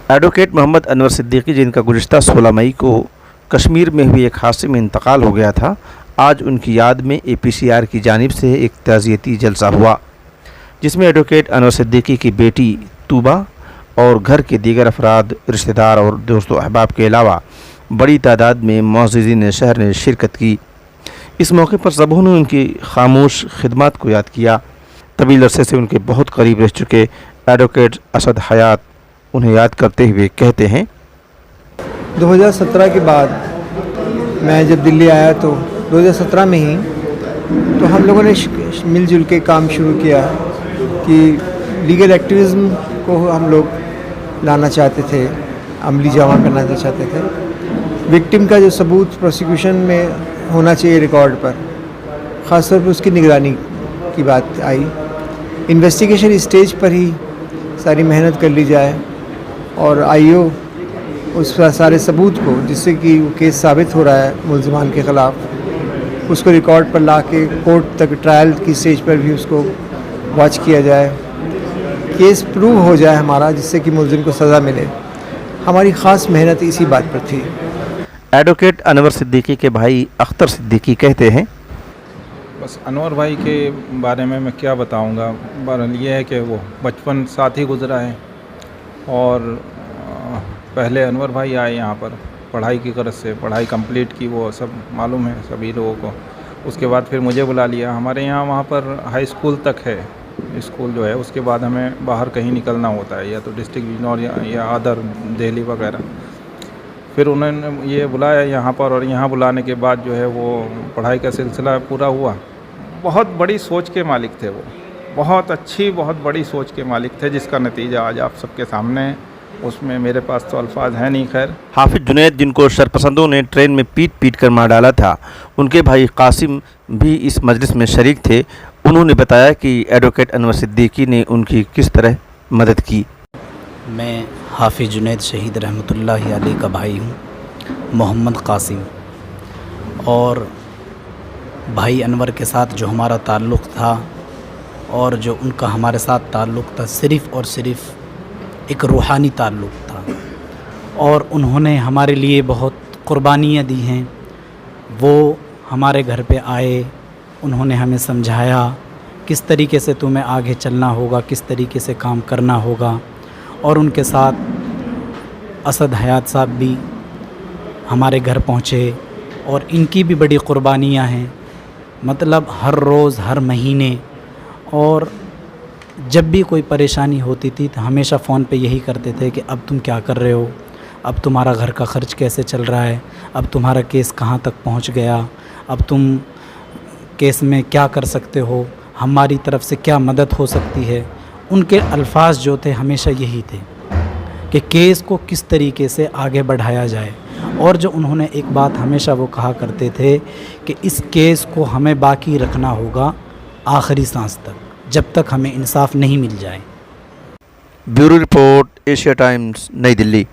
Advocate Muhammad Anwar Siddiqui جن کا گزشتہ 16 مئی کو کشمیر میں ہوئی ایک حادثے میں انتقال ہو گیا تھا، آج ان کی یاد میں APCR کی جانب سے ایک تعزیتی جلسہ ہوا، جس میں ایڈوکیٹ انور صدیقی کی بیٹی طوبہ اور گھر کے دیگر افراد، رشتہ دار اور دوست و احباب کے علاوہ بڑی تعداد میں معززین شہر نے شرکت کی۔ اس موقع پر سبوں نے ان کی خاموش خدمات کو یاد کیا۔ طویل عرصے سے ان کے بہت قریب رہ چکے ایڈوکیٹ اسد حیات انہیں یاد کرتے ہوئے کہتے ہیں، 2017 کے بعد میں جب دلی آیا تو 2017 میں ہی تو ہم لوگوں نے مل جل کے کام شروع کیا کہ لیگل ایکٹیویزم کو ہم لوگ لانا چاہتے تھے، عملی جامع کرنا چاہتے تھے۔ وکٹم کا جو ثبوت پروسیکیوشن میں ہونا چاہیے ریکارڈ پر، خاص طور پر اس کی نگرانی کی بات آئی۔ انویسٹیگیشن اسٹیج پر ہی ساری محنت کر لی جائے اور IO اس سارے ثبوت کو، جس سے کہ وہ کیس ثابت ہو رہا ہے ملزمان کے خلاف، اس کو ریکارڈ پر لا کے کورٹ تک ٹرائل کی اسٹیج پر بھی اس کو واچ کیا جائے، کیس پروو ہو جائے ہمارا، جس سے کہ ملزم کو سزا ملے۔ ہماری خاص محنت اسی بات پر تھی۔ ایڈوکیٹ انور صدیقی کے بھائی اختر صدیقی کہتے ہیں، بس انور بھائی کے بارے میں کیا بتاؤں گا، بہرحال یہ ہے کہ وہ بچپن ساتھ ہی گزرا ہے، اور پہلے انور بھائی آئے یہاں پر پڑھائی کی غرض سے، پڑھائی کمپلیٹ کی، وہ سب معلوم ہے سبھی لوگوں کو۔ اس کے بعد پھر مجھے بلا لیا۔ ہمارے یہاں وہاں پر ہائی اسکول تک ہے، اسکول جو ہے اس کے بعد ہمیں باہر کہیں نکلنا ہوتا ہے، یا تو ڈسٹرکٹ ڈویژن یا ادر دہلی وغیرہ۔ پھر انہوں نے یہ بلایا یہاں پر، اور یہاں بلانے کے بعد جو ہے وہ پڑھائی کا سلسلہ پورا ہوا۔ بہت بڑی سوچ کے مالک تھے وہ، بہت اچھی، بہت بڑی سوچ کے مالک تھے، جس کا نتیجہ آج آپ سب کے سامنے ہے۔ اس میں میرے پاس تو الفاظ ہیں نہیں۔ خیر، حافظ جنید جن کو شرپسندوں نے ٹرین میں پیٹ کر مار ڈالا تھا، ان کے بھائی قاسم بھی اس مجلس میں شریک تھے۔ انہوں نے بتایا کہ ایڈوکیٹ انور صدیقی نے ان کی کس طرح مدد کی۔ میں حافظ جنید شہید رحمۃ اللہ علیہ کا بھائی ہوں، محمد قاسم، اور بھائی انور کے ساتھ جو ہمارا تعلق تھا اور جو ان کا ہمارے ساتھ تعلق تھا، صرف اور صرف ایک روحانی تعلق تھا، اور انہوں نے ہمارے لیے بہت قربانیاں دی ہیں۔ وہ ہمارے گھر پہ آئے، انہوں نے ہمیں سمجھایا کس طریقے سے تمہیں آگے چلنا ہوگا، کس طریقے سے کام کرنا ہوگا، اور ان کے ساتھ اسد حیات صاحب بھی ہمارے گھر پہنچے، اور ان کی بھی بڑی قربانیاں ہیں، مطلب ہر روز، ہر مہینے، اور جب بھی کوئی پریشانی ہوتی تھی تو ہمیشہ فون پہ یہی کرتے تھے کہ اب تم کیا کر رہے ہو، اب تمہارا گھر کا خرچ کیسے چل رہا ہے، اب تمہارا کیس کہاں تک پہنچ گیا، اب تم کیس میں کیا کر سکتے ہو، ہماری طرف سے کیا مدد ہو سکتی ہے۔ ان کے الفاظ جو تھے ہمیشہ یہی تھے کہ کیس کو کس طریقے سے آگے بڑھایا جائے، اور جو انہوں نے ایک بات ہمیشہ وہ کہا کرتے تھے کہ اس کیس کو ہمیں باقی رکھنا ہوگا آخری سانس تک، جب تک ہمیں انصاف نہیں مل جائے۔ بیورو رپورٹ، ایشیا ٹائمز، نئی دلی۔